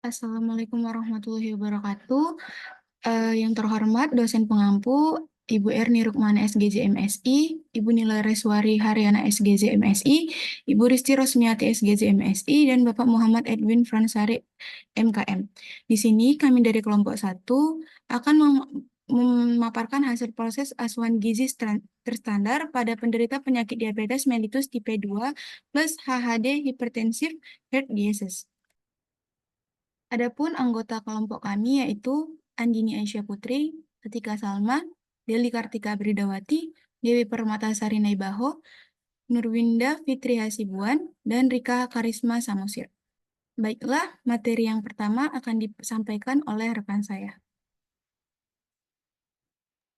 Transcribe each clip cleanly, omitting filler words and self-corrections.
Assalamualaikum warahmatullahi wabarakatuh. Yang terhormat dosen pengampu, Ibu Erni Rukmana SGJ MSI, Ibu Nila Reswari Haryana SGJ MSI, Ibu Risti Rosmiati SGJ MSI, dan Bapak Muhammad Edwin Fransari MKM. Di sini kami dari kelompok 1 akan memaparkan hasil proses asuhan gizi terstandar pada penderita penyakit diabetes mellitus tipe 2 plus HHD hipertensif heart disease. Adapun anggota kelompok kami yaitu Andini Aisyah Putri, Atika Salma, Deli Kartika Bridawati, Dewi Permatasari Naibaho, Nurwinda Fitri Hasibuan, dan Rika Karisma Samosir. Baiklah, materi yang pertama akan disampaikan oleh rekan saya.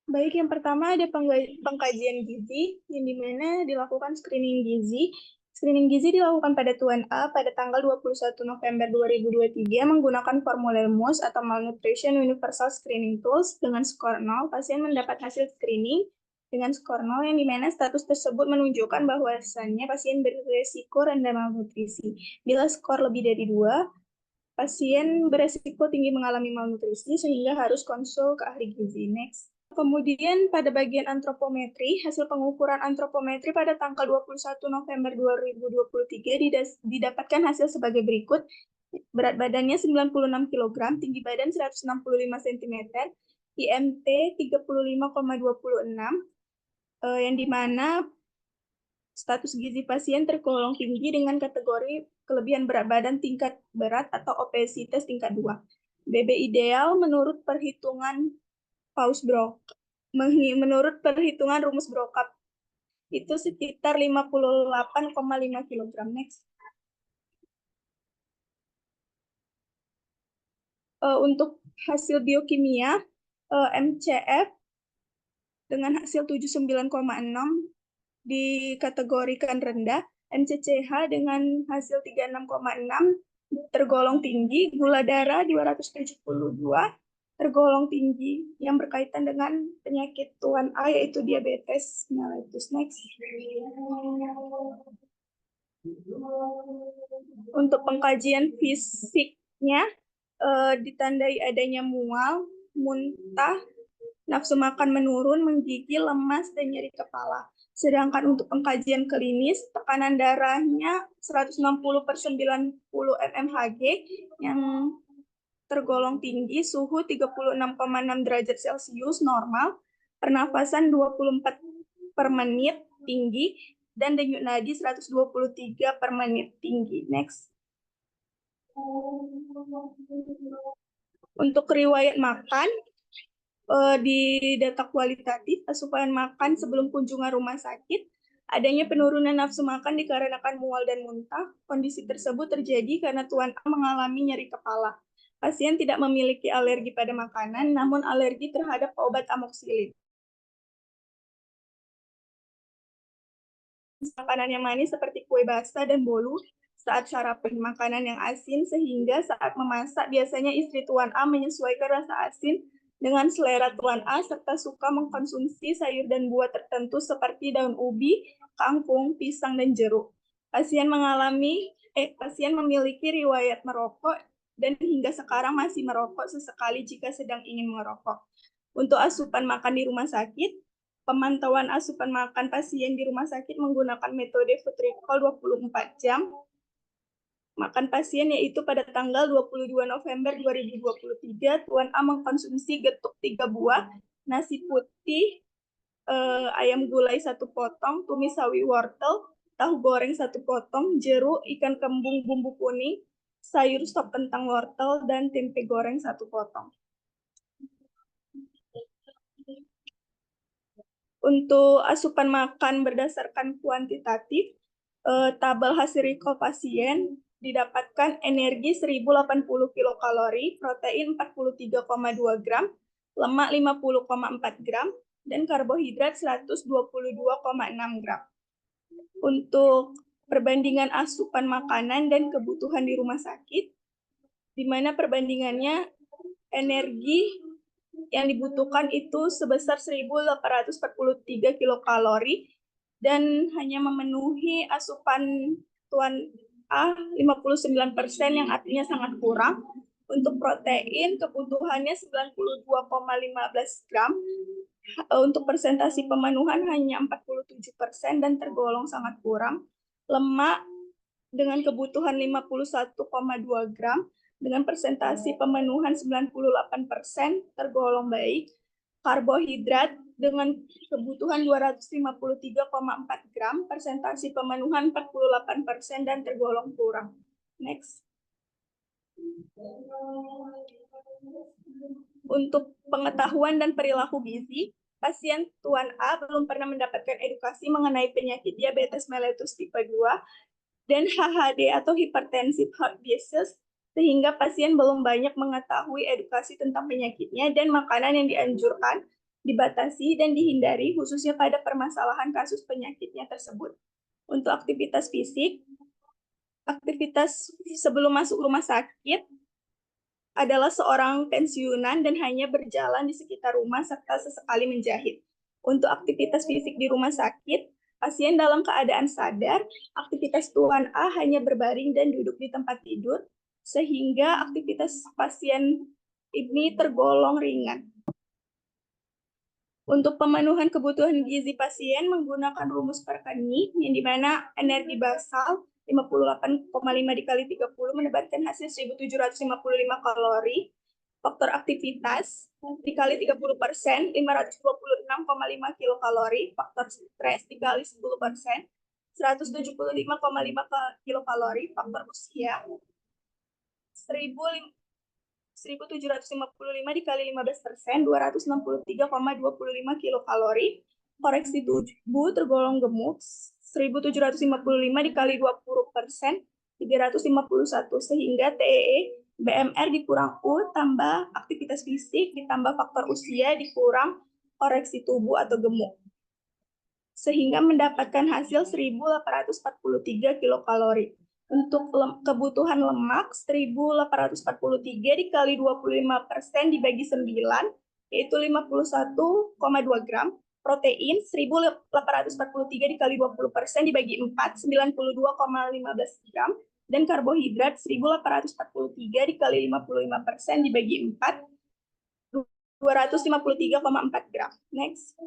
Baik, yang pertama ada pengkajian gizi, yang dimana dilakukan screening gizi. Screening gizi dilakukan pada Tuan A pada tanggal 21 November 2023 menggunakan formulir MUS atau Malnutrition Universal Screening Tools dengan skor 0. Pasien mendapat hasil screening dengan skor 0 yang dimana status tersebut menunjukkan bahwasannya pasien beresiko rendah malnutrisi. Bila skor lebih dari 2, pasien beresiko tinggi mengalami malnutrisi sehingga harus konsul ke ahli gizi. Next. Kemudian pada bagian antropometri, hasil pengukuran antropometri pada tanggal 21 November 2023 didapatkan hasil sebagai berikut. Berat badannya 96 kg, tinggi badan 165 cm, IMT 35,26, yang dimana status gizi pasien tergolong tinggi dengan kategori kelebihan berat badan tingkat berat atau obesitas tingkat 2. BB ideal menurut perhitungan menurut perhitungan rumus Brocap itu sekitar 58,5 kg. Next. Untuk hasil biokimia, MCF dengan hasil 79,6 dikategorikan rendah, MCCH dengan hasil 36,6 tergolong tinggi, gula darah 272 tergolong tinggi yang berkaitan dengan penyakit Tuan A yaitu diabetes mellitus. Next. Untuk pengkajian fisiknya ditandai adanya mual, muntah, nafsu makan menurun, menggigil, lemas, dan nyeri kepala. Sedangkan untuk pengkajian klinis, tekanan darahnya 160/90 mmHg yang tergolong tinggi, suhu 36,6 derajat Celcius normal, pernafasan 24 per menit tinggi, dan denyut nadi 123 per menit tinggi. Next. Untuk riwayat makan, di data kualitatif, asupan makan sebelum kunjungan rumah sakit, adanya penurunan nafsu makan dikarenakan mual dan muntah. Kondisi tersebut terjadi karena Tuan A mengalami nyeri kepala. Pasien tidak memiliki alergi pada makanan, namun alergi terhadap obat amoxicillin. Makanan yang manis seperti kue basah dan bolu saat sarapan, makanan yang asin sehingga saat memasak biasanya istri Tuan A menyesuaikan rasa asin dengan selera Tuan A serta suka mengkonsumsi sayur dan buah tertentu seperti daun ubi, kangkung, pisang, dan jeruk. Pasien memiliki riwayat merokok dan hingga sekarang masih merokok sesekali jika sedang ingin merokok. Untuk asupan makan di rumah sakit, pemantauan asupan makan pasien di rumah sakit menggunakan metode food recall 24 jam. Makan pasien yaitu pada tanggal 22 November 2023, Tuan A mengkonsumsi getuk 3 buah, nasi putih, ayam gulai 1 potong, tumis sawi wortel, tahu goreng 1 potong, jeruk, ikan kembung bumbu kuning, sayur sop kentang wortel, dan tempe goreng 1 potong. Untuk asupan makan berdasarkan kuantitatif, tabel hasil recall pasien didapatkan energi 1080 kilokalori, protein 43,2 gram, lemak 50,4 gram, dan karbohidrat 122,6 gram. Untuk perbandingan asupan makanan dan kebutuhan di rumah sakit, di mana perbandingannya energi yang dibutuhkan itu sebesar 1.843 kilokalori dan hanya memenuhi asupan Tuan A 59% yang artinya sangat kurang. Untuk protein, kebutuhannya 92,15 gram. Untuk persentasi pemenuhan hanya 47% dan tergolong sangat kurang. Lemak dengan kebutuhan 51,2 gram dengan persentasi pemenuhan 98% tergolong baik. Karbohidrat dengan kebutuhan 253,4 gram, persentasi pemenuhan 48% dan tergolong kurang. Next. Untuk pengetahuan dan perilaku gizi, pasien Tuan A belum pernah mendapatkan edukasi mengenai penyakit diabetes mellitus tipe 2 dan HHD atau hypertensive heart disease, sehingga pasien belum banyak mengetahui edukasi tentang penyakitnya dan makanan yang dianjurkan, dibatasi, dan dihindari, khususnya pada permasalahan kasus penyakitnya tersebut. Untuk aktivitas fisik, aktivitas sebelum masuk rumah sakit adalah seorang pensiunan dan hanya berjalan di sekitar rumah serta sesekali menjahit. Untuk aktivitas fisik di rumah sakit, pasien dalam keadaan sadar, aktivitas Tuan A hanya berbaring dan duduk di tempat tidur, sehingga aktivitas pasien ini tergolong ringan. Untuk pemenuhan kebutuhan gizi pasien menggunakan rumus Perkeni, yang dimana energi basal 58,5 dikali 30 mendapatkan hasil 1755 kalori, faktor aktivitas dikali 30%, 526,5 kilokalori, faktor stres dikali 10%, 175,5 kilokalori, faktor usia 1755 dikali 15%, 263,25 kilokalori. Koreksi tubuh tergolong gemuk, 1755 dikali 20%, 351, sehingga TEE BMR dikurang U tambah aktivitas fisik ditambah faktor usia dikurang koreksi tubuh atau gemuk, sehingga mendapatkan hasil 1843 kilokalori. Untuk kebutuhan lemak 1843 dikali 25% dibagi 9, yaitu 51,2 gram. Protein 1843 dikali 20% dibagi 4, 92,15 gram. Dan karbohidrat 1843 dikali 55% dibagi 4, 253,4 gram. Next.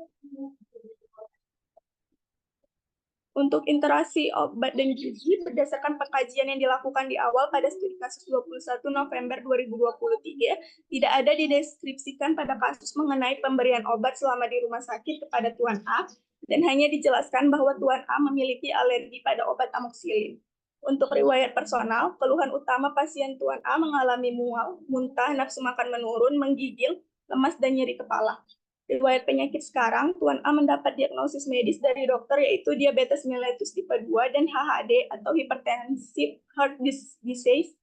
Untuk interaksi obat dan gizi, berdasarkan pengkajian yang dilakukan di awal pada studi kasus 21 November 2023, tidak ada dideskripsikan pada kasus mengenai pemberian obat selama di rumah sakit kepada Tuan A, dan hanya dijelaskan bahwa Tuan A memiliki alergi pada obat amoxicillin. Untuk riwayat personal, keluhan utama pasien Tuan A mengalami mual, muntah, nafsu makan menurun, menggigil, lemas, dan nyeri kepala. Riwayat penyakit sekarang, Tuan A mendapat diagnosis medis dari dokter yaitu diabetes mellitus tipe 2 dan HHD atau hypertensive heart disease.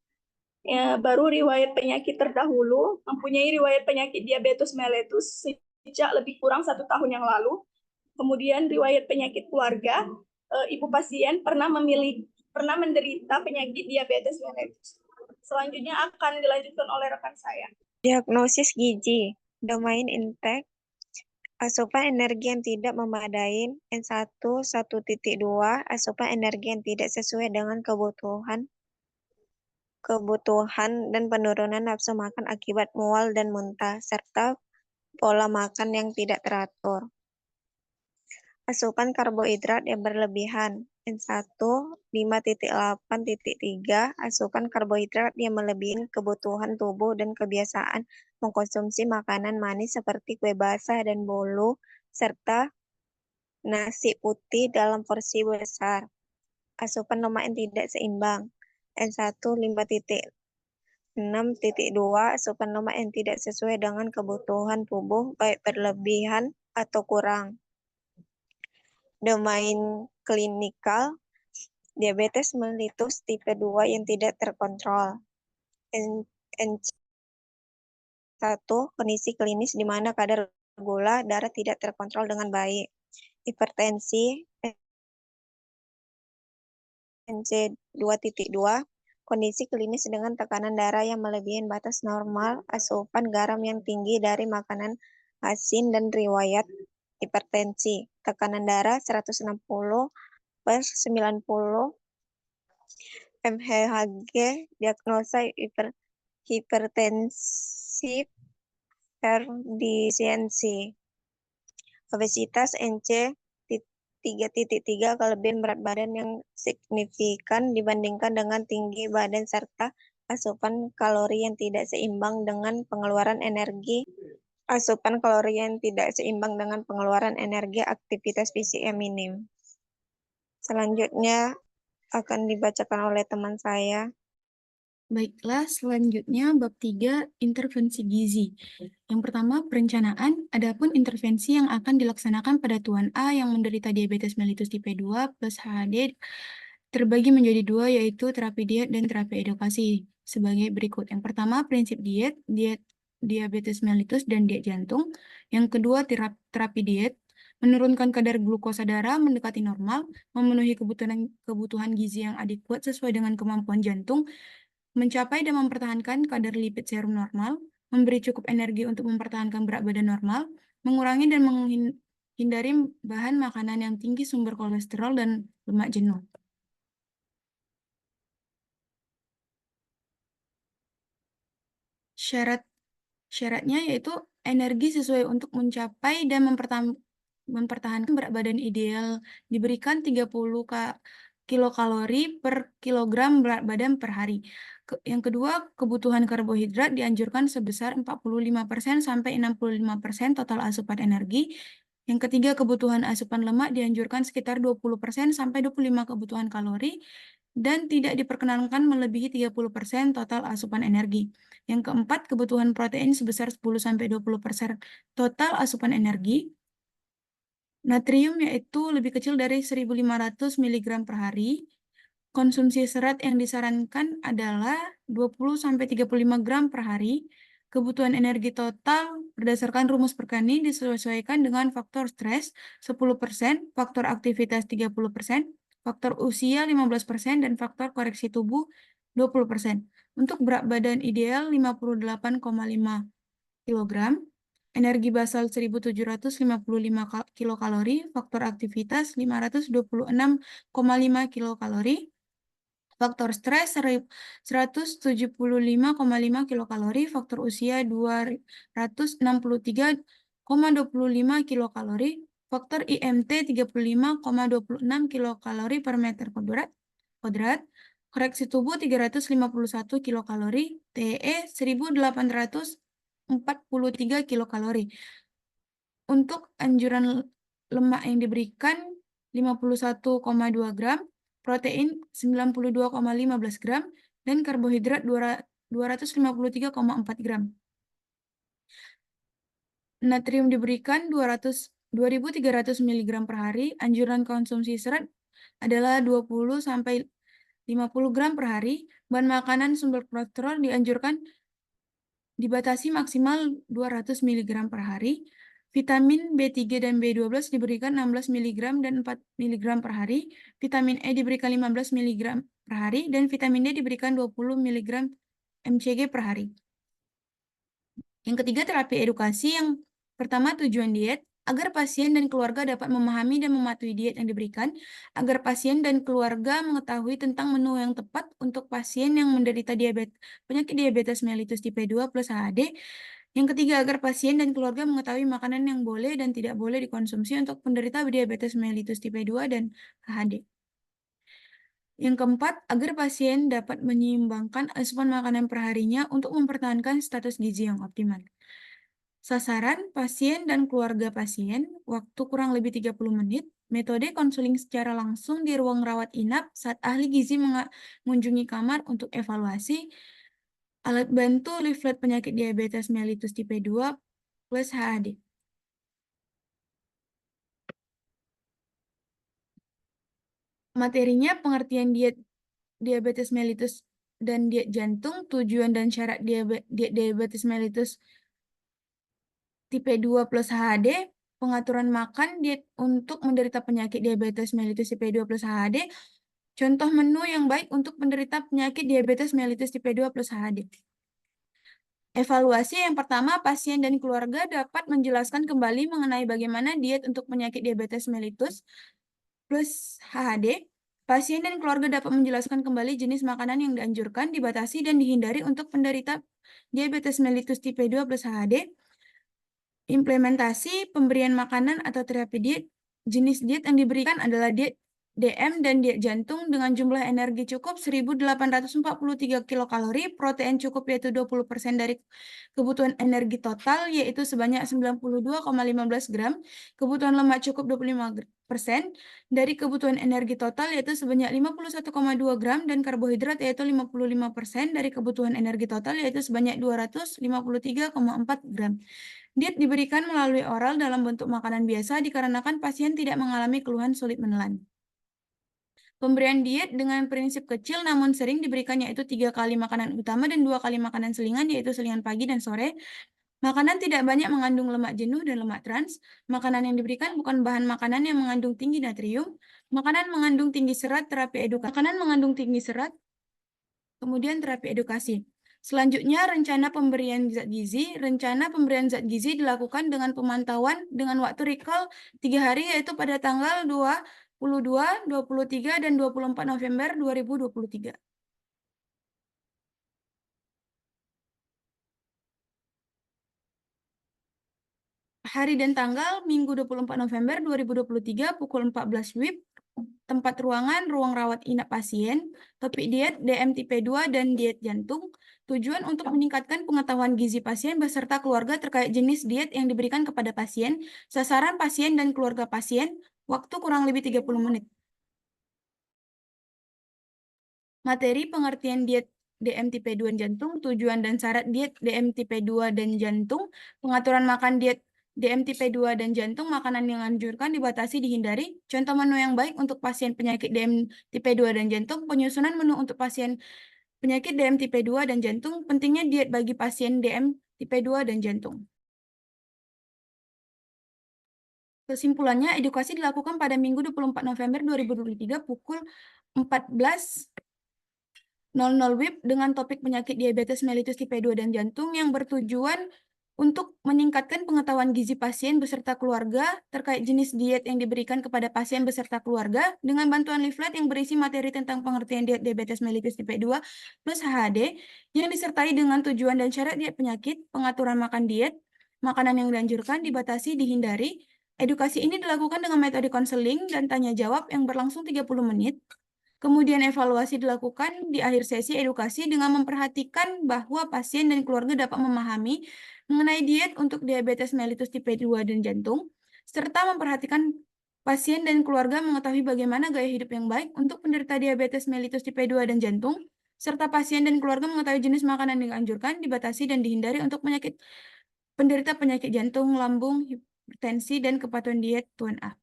Baru riwayat penyakit terdahulu, mempunyai riwayat penyakit diabetes mellitus sejak lebih kurang 1 tahun yang lalu. Kemudian riwayat penyakit keluarga, ibu pasien pernah menderita penyakit diabetes mellitus. Selanjutnya akan dilanjutkan oleh rekan saya. Diagnosis gizi, domain intake, asupan energi yang tidak memadai, N1, 1.2, asupan energi yang tidak sesuai dengan kebutuhan dan penurunan nafsu makan akibat mual dan muntah, serta pola makan yang tidak teratur. Asupan karbohidrat yang berlebihan, N1, 5.8.3, asupan karbohidrat yang melebihi kebutuhan tubuh dan kebiasaan mengkonsumsi makanan manis seperti kue basah dan bolu, serta nasi putih dalam porsi besar. Asupan lemak yang tidak seimbang, N1, 5.6.2, asupan lemak yang tidak sesuai dengan kebutuhan tubuh, baik berlebihan atau kurang. Domain klinikal, diabetes mellitus tipe 2 yang tidak terkontrol. N1, kondisi klinis di mana kadar gula darah tidak terkontrol dengan baik. Hipertensi, NC 2.2, kondisi klinis dengan tekanan darah yang melebihi batas normal, asupan garam yang tinggi dari makanan asin, dan riwayat hipertensi. Tekanan darah 160/90 mmHg, diagnosa hipertensif, kardisiensi, obesitas, NC 3.3, kelebihan berat badan yang signifikan dibandingkan dengan tinggi badan serta asupan kalori yang tidak seimbang dengan pengeluaran energi aktivitas fisik yang minim. Selanjutnya akan dibacakan oleh teman saya. Baiklah, selanjutnya bab 3, intervensi gizi. Yang pertama, perencanaan. Adapun intervensi yang akan dilaksanakan pada Tuan A yang menderita diabetes mellitus tipe 2 plus HAD terbagi menjadi dua, yaitu terapi diet dan terapi edukasi. Sebagai berikut. Yang pertama, prinsip diet diabetes mellitus dan diet jantung. Yang kedua, terapi diet, menurunkan kadar glukosa darah mendekati normal, memenuhi kebutuhan gizi yang adekuat sesuai dengan kemampuan jantung, mencapai dan mempertahankan kadar lipid serum normal, memberi cukup energi untuk mempertahankan berat badan normal, mengurangi dan menghindari bahan makanan yang tinggi sumber kolesterol dan lemak jenuh. Syaratnya yaitu energi sesuai untuk mencapai dan mempertahankan berat badan ideal diberikan 30 kilokalori per kilogram berat badan per hari. Yang kedua, kebutuhan karbohidrat dianjurkan sebesar 45% sampai 65% total asupan energi. Yang ketiga, kebutuhan asupan lemak dianjurkan sekitar 20% sampai 25 kebutuhan kalori dan tidak diperkenankan melebihi 30% total asupan energi. Yang keempat, kebutuhan protein sebesar 10-20% total asupan energi. Natrium yaitu lebih kecil dari 1.500 mg per hari. Konsumsi serat yang disarankan adalah 20-35 gram per hari. Kebutuhan energi total berdasarkan rumus Perkani disesuaikan dengan faktor stres 10%, faktor aktivitas 30%, faktor usia 15%, dan faktor koreksi tubuh 20%. Untuk berat badan ideal 58,5 kg, energi basal 1.755 kilokalori, faktor aktivitas 526,5 kilokalori, faktor stres 175,5 kilokalori, faktor usia 263,25 kilokalori, faktor IMT 35,26 kilokalori per meter kuadrat, koreksi tubuh 351 kilokalori, TE 1.843 kilokalori. Untuk anjuran lemak yang diberikan 51,2 gram, protein 92,15 gram, dan karbohidrat 253,4 gram. Natrium diberikan 2.300 mg per hari. Anjuran konsumsi serat adalah 20-50 gram per hari. Bahan makanan sumber kolesterol dianjurkan dibatasi maksimal 200 mg per hari. Vitamin B3 dan B12 diberikan 16 mg dan 4 mg per hari. Vitamin E diberikan 15 mg per hari. Dan vitamin D diberikan 20 mg mcg per hari. Yang ketiga, terapi edukasi. Yang pertama, tujuan diet. Agar pasien dan keluarga dapat memahami dan mematuhi diet yang diberikan. Agar pasien dan keluarga mengetahui tentang menu yang tepat untuk pasien yang menderita penyakit diabetes mellitus tipe 2 plus HAD. Yang ketiga, agar pasien dan keluarga mengetahui makanan yang boleh dan tidak boleh dikonsumsi untuk penderita diabetes mellitus tipe 2 dan HAD. Yang keempat, agar pasien dapat menyeimbangkan asupan makanan perharinya untuk mempertahankan status gizi yang optimal. Sasaran pasien dan keluarga pasien, waktu kurang lebih 30 menit, metode konseling secara langsung di ruang rawat inap saat ahli gizi mengunjungi kamar untuk evaluasi, alat bantu leaflet penyakit diabetes mellitus tipe 2 plus HAD. Materinya pengertian diet diabetes mellitus dan diet jantung, tujuan dan syarat diabetes mellitus tipe 2 plus HAD, pengaturan makan diet untuk menderita penyakit diabetes mellitus tipe 2 plus HAD, contoh menu yang baik untuk penderita penyakit diabetes mellitus tipe 2 plus HAD. Evaluasi yang pertama, pasien dan keluarga dapat menjelaskan kembali mengenai bagaimana diet untuk penyakit diabetes mellitus plus HAD Pasien dan keluarga dapat menjelaskan kembali jenis makanan yang dianjurkan, dibatasi, dan dihindari untuk penderita diabetes mellitus tipe 2 plus HAD. Implementasi pemberian makanan atau terapi diet. Jenis diet yang diberikan adalah diet DM dan diet jantung dengan jumlah energi cukup 1843 kilokalori, protein cukup yaitu 20% dari kebutuhan energi total yaitu sebanyak 92,15 gram, kebutuhan lemak cukup 25% dari kebutuhan energi total yaitu sebanyak 51,2 gram dan karbohidrat yaitu 55% dari kebutuhan energi total yaitu sebanyak 253,4 gram. Diet diberikan melalui oral dalam bentuk makanan biasa dikarenakan pasien tidak mengalami keluhan sulit menelan. Pemberian diet dengan prinsip kecil namun sering diberikan yaitu 3 kali makanan utama dan 2 kali makanan selingan yaitu selingan pagi dan sore. Makanan tidak banyak mengandung lemak jenuh dan lemak trans. Makanan yang diberikan bukan bahan makanan yang mengandung tinggi natrium. Makanan mengandung tinggi serat, terapi edukasi. Makanan mengandung tinggi serat, kemudian terapi edukasi. Selanjutnya, rencana pemberian zat gizi. Rencana pemberian zat gizi dilakukan dengan pemantauan dengan waktu recall 3 hari, yaitu pada tanggal 22, 23, dan 24 November 2023. Hari dan tanggal, Minggu 24 November 2023, pukul 14 WIB, tempat ruangan, ruang rawat inap pasien, topik diet, DM tipe 2, dan diet jantung. Tujuan untuk meningkatkan pengetahuan gizi pasien beserta keluarga terkait jenis diet yang diberikan kepada pasien, sasaran pasien dan keluarga pasien, waktu kurang lebih 30 menit. Materi pengertian diet DM tipe 2 jantung, tujuan dan syarat diet DM tipe 2 dan jantung, pengaturan makan diet DM tipe 2 dan jantung, makanan yang dianjurkan dibatasi dihindari, contoh menu yang baik untuk pasien penyakit DM tipe 2 dan jantung, penyusunan menu untuk pasien penyakit DM tipe 2 dan jantung, pentingnya diet bagi pasien DM tipe 2 dan jantung. Kesimpulannya, edukasi dilakukan pada Minggu 24 November 2023 pukul 14.00 WIB dengan topik penyakit diabetes mellitus tipe 2 dan jantung yang bertujuan untuk meningkatkan pengetahuan gizi pasien beserta keluarga terkait jenis diet yang diberikan kepada pasien beserta keluarga dengan bantuan leaflet yang berisi materi tentang pengertian diet diabetes mellitus tipe 2 plus HAD yang disertai dengan tujuan dan syarat diet penyakit, pengaturan makan diet, makanan yang dianjurkan, dibatasi, dihindari. Edukasi ini dilakukan dengan metode konseling dan tanya jawab yang berlangsung 30 menit. Kemudian evaluasi dilakukan di akhir sesi edukasi dengan memperhatikan bahwa pasien dan keluarga dapat memahami mengenai diet untuk diabetes mellitus tipe 2 dan jantung, serta memperhatikan pasien dan keluarga mengetahui bagaimana gaya hidup yang baik untuk penderita diabetes mellitus tipe 2 dan jantung, serta pasien dan keluarga mengetahui jenis makanan yang dianjurkan, dibatasi, dan dihindari untuk penderita penyakit jantung, lambung, hipertensi, dan kepatuhan diet Tuan A.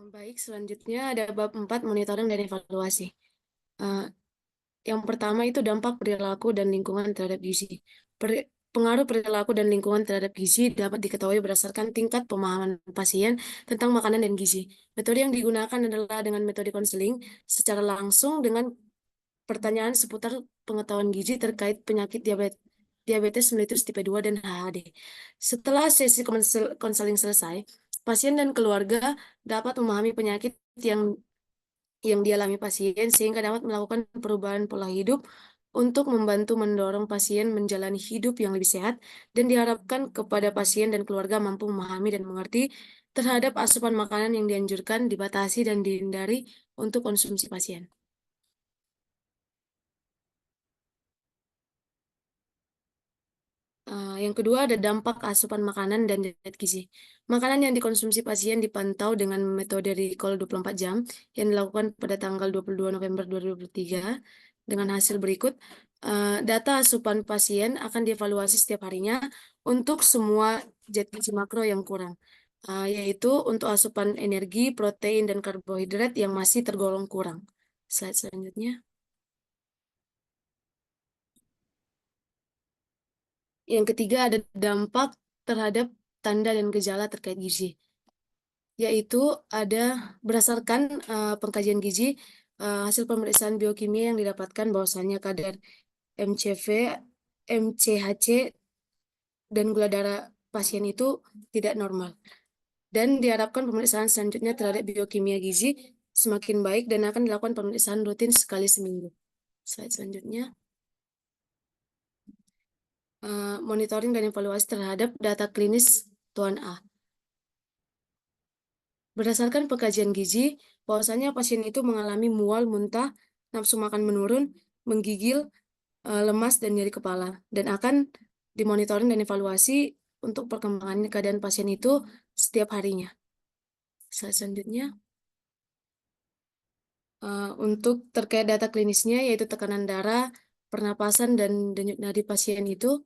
Baik, selanjutnya ada bab 4, monitoring dan evaluasi. Yang pertama itu dampak perilaku dan lingkungan terhadap gizi. Pengaruh perilaku dan lingkungan terhadap gizi dapat diketahui berdasarkan tingkat pemahaman pasien tentang makanan dan gizi. Metode yang digunakan adalah dengan metode konseling secara langsung dengan pertanyaan seputar pengetahuan gizi terkait penyakit diabetes mellitus tipe 2 dan HAD. Setelah sesi konseling selesai, pasien dan keluarga dapat memahami penyakit yang dialami pasien sehingga dapat melakukan perubahan pola hidup untuk membantu mendorong pasien menjalani hidup yang lebih sehat dan diharapkan kepada pasien dan keluarga mampu memahami dan mengerti terhadap asupan makanan yang dianjurkan, dibatasi, dan dihindari untuk konsumsi pasien. Yang kedua ada dampak asupan makanan dan diet gizi. Makanan yang dikonsumsi pasien dipantau dengan metode recall 24 jam yang dilakukan pada tanggal 22 November 2023 dengan hasil berikut. Data asupan pasien akan dievaluasi setiap harinya untuk semua zat gizi makro yang kurang, yaitu untuk asupan energi, protein, dan karbohidrat yang masih tergolong kurang. Slide selanjutnya. Yang ketiga ada dampak terhadap tanda dan gejala terkait gizi, yaitu ada berdasarkan pengkajian gizi, hasil pemeriksaan biokimia yang didapatkan bahwasannya kadar MCV, MCHC, dan gula darah pasien itu tidak normal. Dan diharapkan pemeriksaan selanjutnya terhadap biokimia gizi semakin baik dan akan dilakukan pemeriksaan rutin sekali seminggu. Slide selanjutnya. Monitoring dan evaluasi terhadap data klinis Tuan A. Berdasarkan pengkajian gizi, bahwasanya pasien itu mengalami mual, muntah, nafsu makan menurun, menggigil, lemas, dan nyeri kepala, dan akan dimonitoring dan evaluasi untuk perkembangan keadaan pasien itu setiap harinya. Selanjutnya, untuk terkait data klinisnya, yaitu tekanan darah, pernapasan, dan denyut nadi pasien itu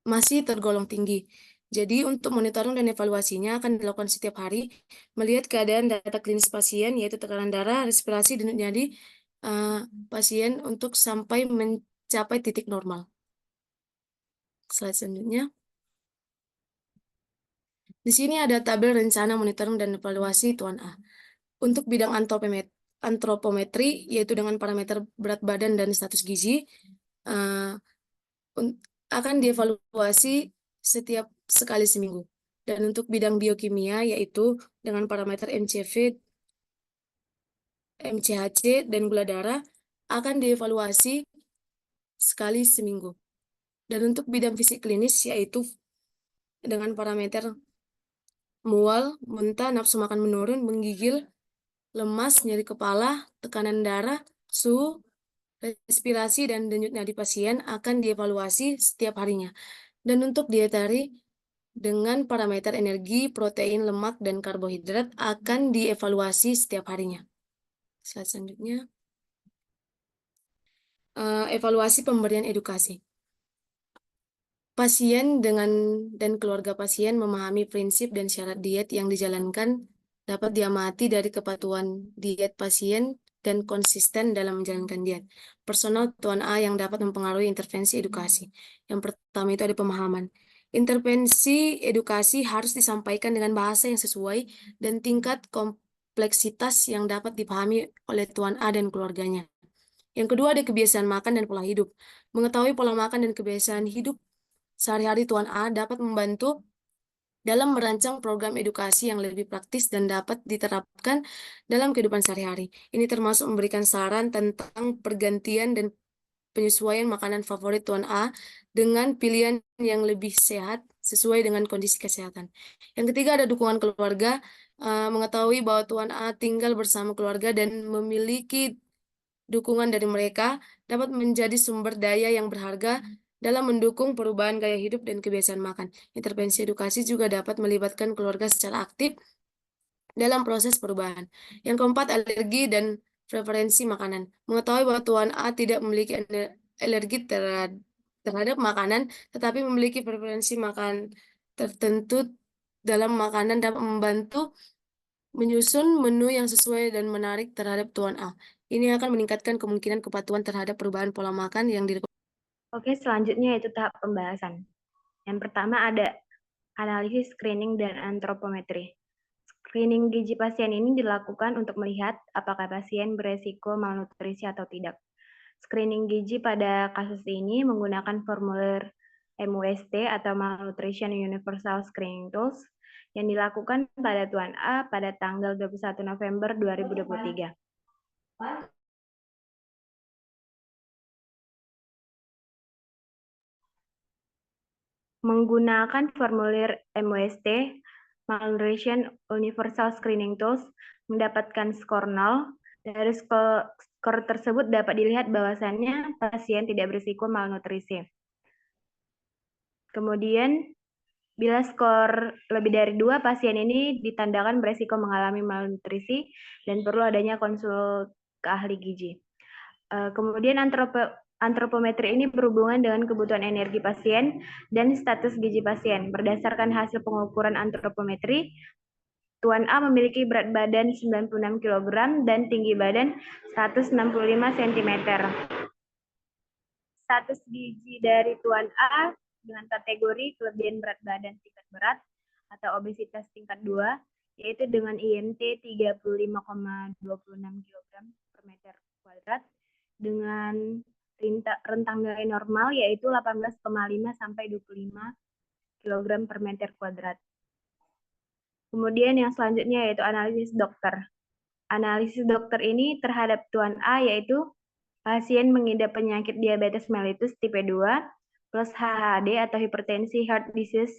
masih tergolong tinggi. Jadi untuk monitoring dan evaluasinya akan dilakukan setiap hari, melihat keadaan data klinis pasien, yaitu tekanan darah, respirasi, denyut nadi pasien untuk sampai mencapai titik normal. Slide selanjutnya. Di sini ada tabel rencana monitoring dan evaluasi Tuan A. Untuk bidang antropometri, yaitu dengan parameter berat badan dan status gizi, akan dievaluasi setiap sekali seminggu. Dan untuk bidang biokimia, yaitu dengan parameter MCV, MCHC, dan gula darah, akan dievaluasi sekali seminggu. Dan untuk bidang fisik klinis, yaitu dengan parameter mual, muntah, nafsu makan menurun, menggigil, lemas, nyeri kepala, tekanan darah, suhu, respirasi, dan denyut nadi pasien akan dievaluasi setiap harinya. Dan untuk dietari dengan parameter energi, protein, lemak, dan karbohidrat akan dievaluasi setiap harinya. Slide selanjutnya. Evaluasi pemberian edukasi. Pasien dan keluarga pasien memahami prinsip dan syarat diet yang dijalankan dapat diamati dari kepatuhan diet pasien dan konsisten dalam menjalankan diet. Personal Tuan A yang dapat mempengaruhi intervensi edukasi. Yang pertama itu ada pemahaman. Intervensi edukasi harus disampaikan dengan bahasa yang sesuai dan tingkat kompleksitas yang dapat dipahami oleh Tuan A dan keluarganya. Yang kedua ada kebiasaan makan dan pola hidup. Mengetahui pola makan dan kebiasaan hidup sehari-hari Tuan A dapat membantu dalam merancang program edukasi yang lebih praktis dan dapat diterapkan dalam kehidupan sehari-hari. Ini termasuk memberikan saran tentang pergantian dan penyesuaian makanan favorit Tuan A dengan pilihan yang lebih sehat sesuai dengan kondisi kesehatan. Yang ketiga ada dukungan keluarga, mengetahui bahwa Tuan A tinggal bersama keluarga dan memiliki dukungan dari mereka dapat menjadi sumber daya yang berharga dalam mendukung perubahan gaya hidup dan kebiasaan makan. Intervensi edukasi juga dapat melibatkan keluarga secara aktif dalam proses perubahan. Yang keempat, alergi dan preferensi makanan. Mengetahui bahwa Tuan A tidak memiliki alergi terhadap makanan, tetapi memiliki preferensi makan tertentu dalam makanan dapat membantu menyusun menu yang sesuai dan menarik terhadap Tuan A. Ini akan meningkatkan kemungkinan kepatuhan terhadap perubahan pola makan yang Oke, selanjutnya yaitu tahap pembahasan. Yang pertama ada analisis screening dan antropometri. Screening gizi pasien ini dilakukan untuk melihat apakah pasien beresiko malnutrisi atau tidak. Screening gizi pada kasus ini menggunakan formulir MUST atau Malnutrition Universal Screening Tools yang dilakukan pada Tuan A pada tanggal 21 November 2023. Menggunakan formulir MUST, Malnutrition Universal Screening Tools, mendapatkan skor 0. Dari skor tersebut dapat dilihat bahwasannya pasien tidak berisiko malnutrisi. Kemudian, bila skor lebih dari 2, pasien ini ditandakan berisiko mengalami malnutrisi dan perlu adanya konsul ke ahli gizi. Kemudian antropometri ini berhubungan dengan kebutuhan energi pasien dan status gizi pasien. Berdasarkan hasil pengukuran antropometri, Tuan A memiliki berat badan 96 kg dan tinggi badan 165 cm. Status gizi dari Tuan A dengan kategori kelebihan berat badan tingkat berat atau obesitas tingkat 2, yaitu dengan IMT 35,26 kg per meter kuadrat, dengan rentang nilai normal yaitu 18,5 sampai 25 kg per meter kuadrat. Kemudian yang selanjutnya yaitu analisis dokter. Analisis dokter ini terhadap Tuan A yaitu pasien mengidap penyakit diabetes mellitus tipe 2 plus HHD atau hipertensi heart disease.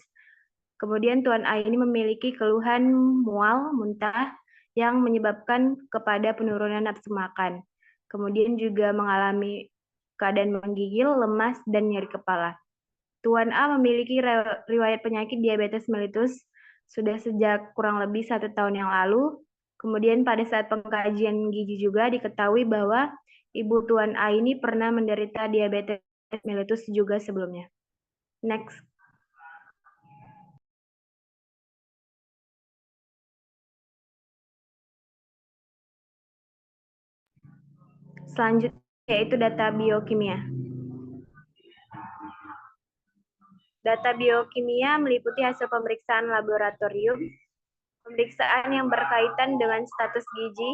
Kemudian Tuan A ini memiliki keluhan mual, muntah yang menyebabkan kepada penurunan nafsu makan. Kemudian juga mengalami keadaan menggigil, lemas, dan nyeri kepala. Tuan A memiliki riwayat penyakit diabetes mellitus sudah sejak kurang lebih 1 tahun yang lalu. Kemudian pada saat pengkajian gizi juga diketahui bahwa Ibu Tuan A ini pernah menderita diabetes mellitus juga sebelumnya. Next. Selanjutnya yaitu data biokimia. Data biokimia meliputi hasil pemeriksaan laboratorium, pemeriksaan yang berkaitan dengan status gizi,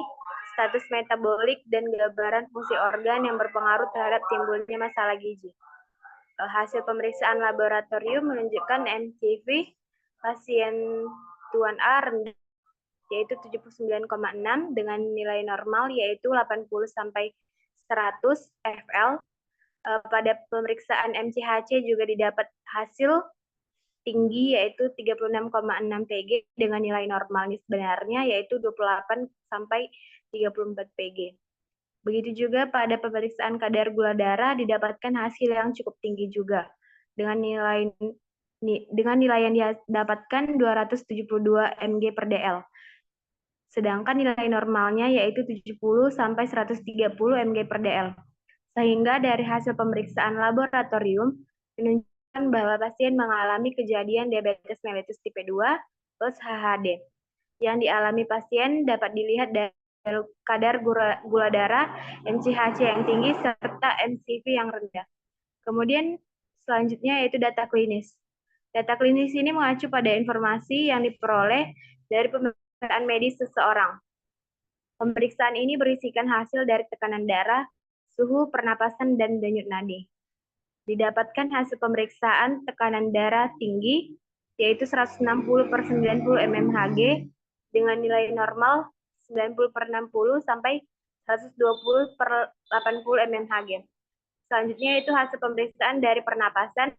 status metabolik, dan gambaran fungsi organ yang berpengaruh terhadap timbulnya masalah gizi. Hasil pemeriksaan laboratorium menunjukkan NCV pasien Tuan A rendah, yaitu 79,6 dengan nilai normal yaitu 80 sampai 100 FL. Pada pemeriksaan MCHC juga didapat hasil tinggi yaitu 36,6 Pg dengan nilai normalnya sebenarnya yaitu 28 sampai 34 Pg. Begitu juga pada pemeriksaan kadar gula darah didapatkan hasil yang cukup tinggi juga dengan nilai yang didapatkan 272 mg per dl. Sedangkan nilai normalnya yaitu 70 sampai 130 mg per dl. Sehingga dari hasil pemeriksaan laboratorium menunjukkan bahwa pasien mengalami kejadian diabetes mellitus tipe 2 plus HHD. Yang dialami pasien dapat dilihat dari kadar gula darah, MCHC yang tinggi, serta MCV yang rendah. Kemudian selanjutnya yaitu data klinis. Data klinis ini mengacu pada informasi yang diperoleh dari pemeriksaan medis seseorang. Pemeriksaan ini berisikan hasil dari tekanan darah, suhu, pernapasan, dan denyut nadi. Didapatkan hasil pemeriksaan tekanan darah tinggi, yaitu 160 per 90 mmHg, dengan nilai normal 90 per 60 sampai 120 per 80 mmHg. Selanjutnya itu hasil pemeriksaan dari pernapasan,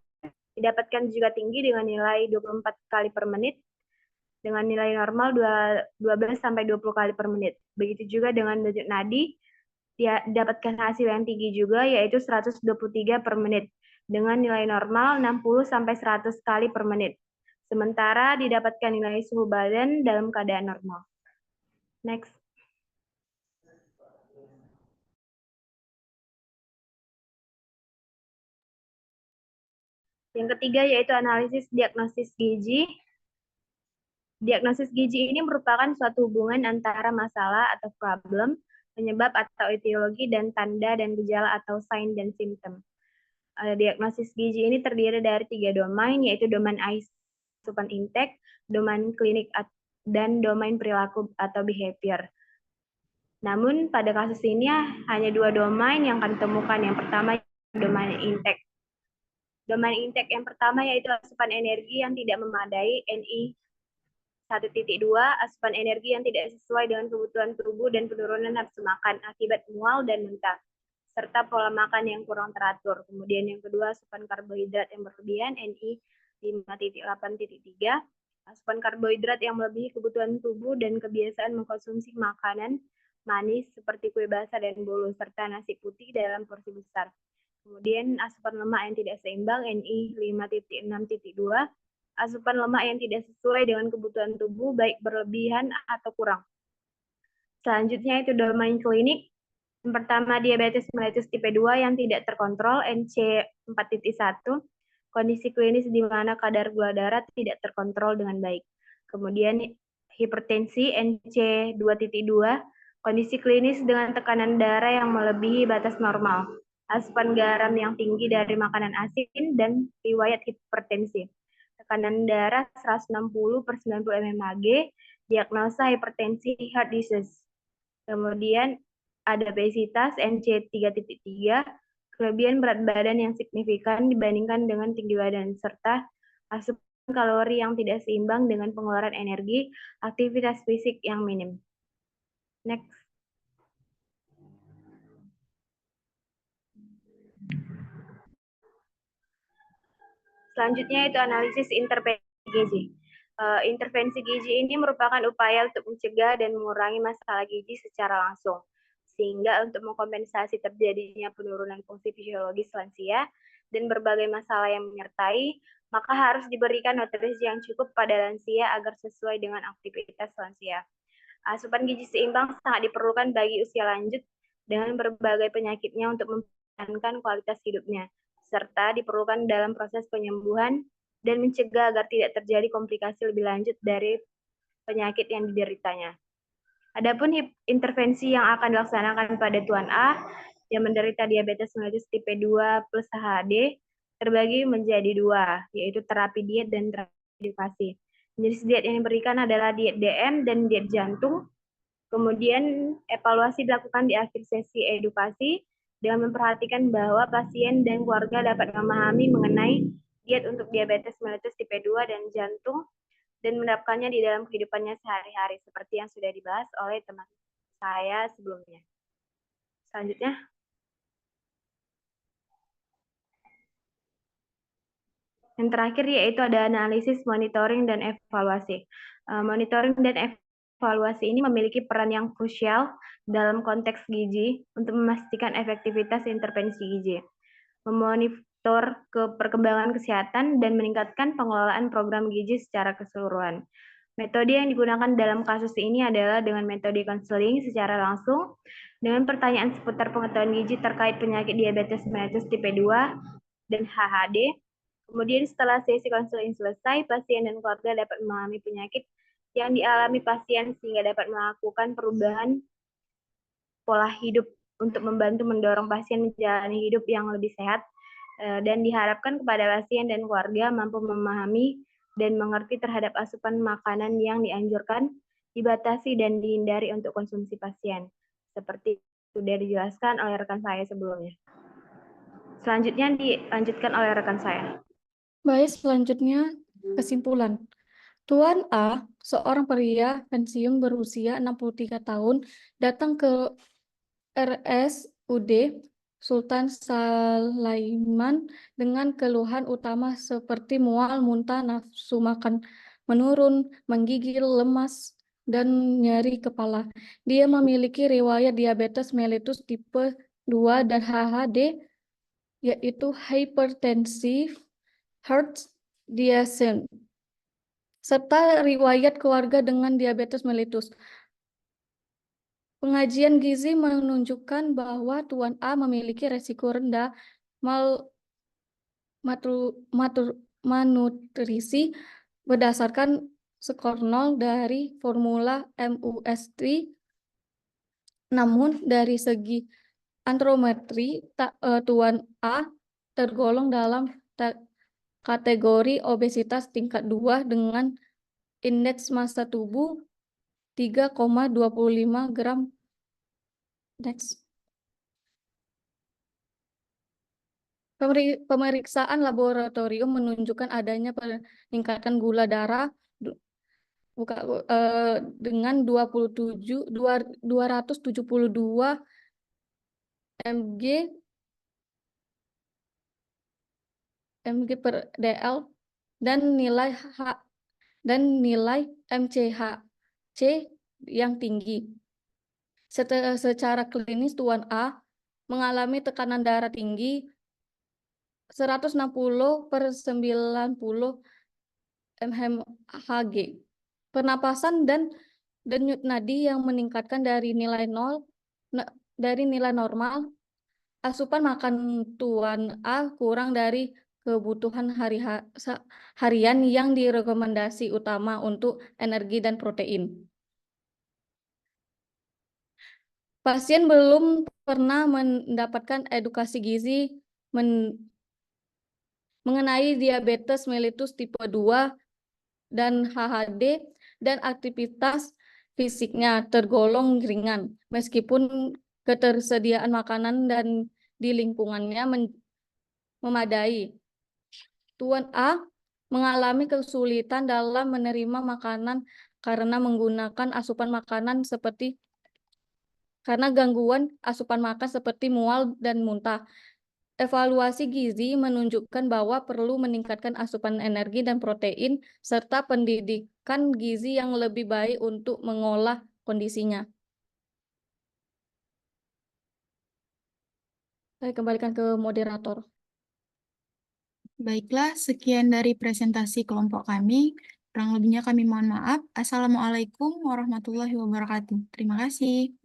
didapatkan juga tinggi dengan nilai 24 kali per menit, dengan nilai normal 12 sampai 20 kali per menit. Begitu juga dengan denyut nadi, didapatkan hasil yang tinggi juga yaitu 123 per menit dengan nilai normal 60 sampai 100 kali per menit. Sementara didapatkan nilai suhu badan dalam keadaan normal. Next. Yang ketiga yaitu analisis diagnosis gizi. Diagnosis gizi ini merupakan suatu hubungan antara masalah atau problem, penyebab atau etiologi, dan tanda dan gejala atau sign dan simptom. Diagnosis gizi ini terdiri dari 3 domain, yaitu domain asupan intake, domain klinik, dan domain perilaku atau behavior. Namun pada kasus ini hanya 2 domain yang akan ditemukan. Yang pertama domain intake. Domain intake yang pertama yaitu asupan energi yang tidak memadai, NI 1.2, asupan energi yang tidak sesuai dengan kebutuhan tubuh dan penurunan nafsu makan akibat mual dan muntah, serta pola makan yang kurang teratur. Kemudian yang kedua, asupan karbohidrat yang berlebihan, NI 5.8.3, asupan karbohidrat yang melebihi kebutuhan tubuh dan kebiasaan mengkonsumsi makanan manis seperti kue basah dan bolu, serta nasi putih dalam porsi besar. Kemudian asupan lemak yang tidak seimbang, NI 5.6.2, asupan lemak yang tidak sesuai dengan kebutuhan tubuh, baik berlebihan atau kurang. Selanjutnya itu domain klinik. Yang pertama, diabetes mellitus tipe 2 yang tidak terkontrol, NC 4.1, kondisi klinis di mana kadar gula darah tidak terkontrol dengan baik. Kemudian hipertensi, NC 2.2, kondisi klinis dengan tekanan darah yang melebihi batas normal, asupan garam yang tinggi dari makanan asin, dan riwayat hipertensi. Tekanan darah 160 per 90 mmHg, diagnosa hipertensi heart disease. Kemudian ada obesitas, NC 3.3, kelebihan berat badan yang signifikan dibandingkan dengan tinggi badan, serta asupan kalori yang tidak seimbang dengan pengeluaran energi aktivitas fisik yang minim. Next. Selanjutnya itu analisis intervensi gizi. Intervensi gizi ini merupakan upaya untuk mencegah dan mengurangi masalah gizi secara langsung, sehingga untuk mengkompensasi terjadinya penurunan fungsi fisiologis lansia dan berbagai masalah yang menyertai, maka harus diberikan nutrisi yang cukup pada lansia agar sesuai dengan aktivitas lansia. Asupan gizi seimbang sangat diperlukan bagi usia lanjut dengan berbagai penyakitnya untuk mempertahankan kualitas hidupnya, serta diperlukan dalam proses penyembuhan dan mencegah agar tidak terjadi komplikasi lebih lanjut dari penyakit yang dideritanya. Adapun intervensi yang akan dilaksanakan pada Tuan A yang menderita diabetes mellitus tipe 2 plus HAD terbagi menjadi dua, yaitu terapi diet dan terapi edukasi. Jenis diet yang diberikan adalah diet DM dan diet jantung. Kemudian evaluasi dilakukan di akhir sesi edukasi dengan memperhatikan bahwa pasien dan keluarga dapat memahami mengenai diet untuk diabetes mellitus tipe 2 dan jantung dan menerapkannya di dalam kehidupannya sehari-hari seperti yang sudah dibahas oleh teman saya sebelumnya. Selanjutnya. Yang terakhir yaitu ada analisis, monitoring, dan evaluasi. Monitoring dan evaluasi ini memiliki peran yang krusial dalam konteks gizi untuk memastikan efektivitas intervensi gizi, memonitor perkembangan kesehatan, dan meningkatkan pengelolaan program gizi secara keseluruhan. Metode yang digunakan dalam kasus ini adalah dengan metode konseling secara langsung, dengan pertanyaan seputar pengetahuan gizi terkait penyakit diabetes mellitus tipe 2 dan HHD. Kemudian setelah sesi konseling selesai, pasien dan keluarga dapat memahami penyakit yang dialami pasien sehingga dapat melakukan perubahan pola hidup untuk membantu mendorong pasien menjalani hidup yang lebih sehat dan diharapkan kepada pasien dan keluarga mampu memahami dan mengerti terhadap asupan makanan yang dianjurkan, dibatasi dan dihindari untuk konsumsi pasien, seperti sudah dijelaskan oleh rekan saya sebelumnya. Selanjutnya dilanjutkan oleh rekan saya. Baik, selanjutnya kesimpulan. Tuan A, seorang pria pensiun berusia 63 tahun, datang ke RSUD Sultan Sulaiman dengan keluhan utama seperti mual, muntah, nafsu makan menurun, menggigil, lemas, dan nyeri kepala. Dia memiliki riwayat diabetes mellitus tipe 2 dan HHD, yaitu hypertensive heart disease, serta riwayat keluarga dengan diabetes mellitus. Pengajian gizi menunjukkan bahwa Tuan A memiliki resiko rendah malnutrisi berdasarkan skor 0 dari formula MUST. Namun dari segi antropometri, Tuan A tergolong dalam kategori obesitas tingkat 2 dengan indeks massa tubuh 3,25 gram. Next. Pemeriksaan laboratorium menunjukkan adanya peningkatan gula darah dengan 272 mg per dl dan nilai MCHC yang tinggi. Secara klinis Tuan A mengalami tekanan darah tinggi 160/90 mmHg. Pernapasan dan denyut nadi yang meningkatkan dari nilai normal. Asupan makan Tuan A kurang dari kebutuhan harian yang direkomendasi utama untuk energi dan protein. Pasien belum pernah mendapatkan edukasi gizi mengenai diabetes mellitus tipe 2 dan HHD, dan aktivitas fisiknya tergolong ringan, meskipun ketersediaan makanan dan di lingkungannya memadai. Tuan A mengalami kesulitan dalam menerima makanan karena menggunakan asupan makanan karena gangguan asupan makan seperti mual dan muntah. Evaluasi gizi menunjukkan bahwa perlu meningkatkan asupan energi dan protein serta pendidikan gizi yang lebih baik untuk mengolah kondisinya. Saya kembalikan ke moderator. Baiklah, sekian dari presentasi kelompok kami. Kurang lebihnya kami mohon maaf. Assalamualaikum warahmatullahi wabarakatuh. Terima kasih.